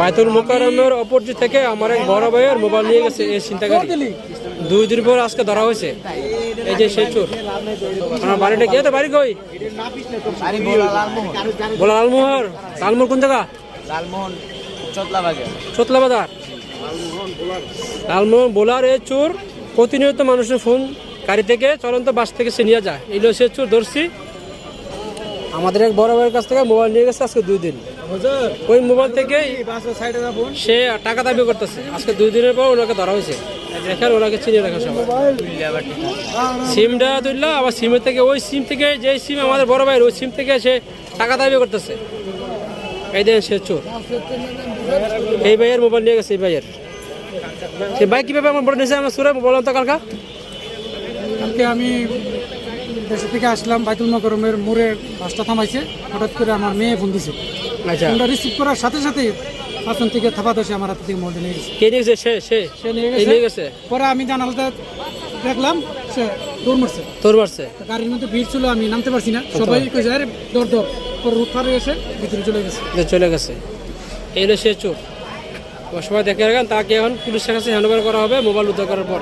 বাইতুল মোকাররমের অপরজি থেকে আমার এক বড় ভাইয়ের মোবাইল নিয়ে গেছে এই চিন্তাকারী। 2 দিন পর আজকে ধরা হয়েছে। এই যে সেই চোর। আমার বাড়িটা গিয়ে তো বাড়ি কই? বলা লালমোহর। লালমোহর কোন জায়গা? লালমোহন চতলা বাজার। চতলা বাজার। লালমোহন বোলার এই চোর প্রতিনিয়ত মানুষের ফোন গাড়ি থেকে চলন্ত বাস থেকে সে নিয়ে যায়। এই সে চোর ধরছি। আমাদের এক বড় ভাইয়ের কাছ থেকে মোবাইল নিয়ে গেছে আজকে 2 দিন। ওই মোবাইল থেকে সে টাকা দাবি করতেছে। আজকে 2 দিনের পর ওনাকে ধরা হয়েছে। দেখেন ওনাকে চিনে রাখা সবাই। সিমটা তুললা আবার সিমের থেকে ওই সিম থেকে যে সিম আমাদের বড় ভাইয়ের ওই সিম থেকে সে টাকা দাবি করতেছে। এই দেন সে চোর। এই ভাইয়ের মোবাইল নিয়ে গেছে এই ভাইয়ের। সে ভাই কীভাবে আমার বড় নিয়েছে আমার সুরে বললাম তো কালকে আমি দেশ থেকে আসলাম, বাইতুল মোকাররমের মোড়ে বাসটা থামাইছে। হঠাৎ করে আমার মেয়ে ফোন দিছে। আচ্ছা, ফোনটা রিসিভ করার সাথে সাথে পাঁচজন থেকে থাপা দশে আমার হাতে থেকে মোবাইলটা নিয়ে গেছে। কে নিয়ে গেছে? সে নিয়ে গেছে। পরে আমি জানালাতে দেখলাম সে দৌড় মারছে। তোর মারছে? গাড়ির মধ্যে ভিড় ছিল, আমি নামতে পারছি না। সবাই কইছে আরে দৌড় দৌড়। পরে রুট পারে এসে ভিতরে চলে গেছে। এই হলো সে চোর। সবাই দেখে রাখেন। তাকে এখন পুলিশের কাছে হ্যান্ড ওভার করা হবে মোবাইল উদ্ধার করার পর।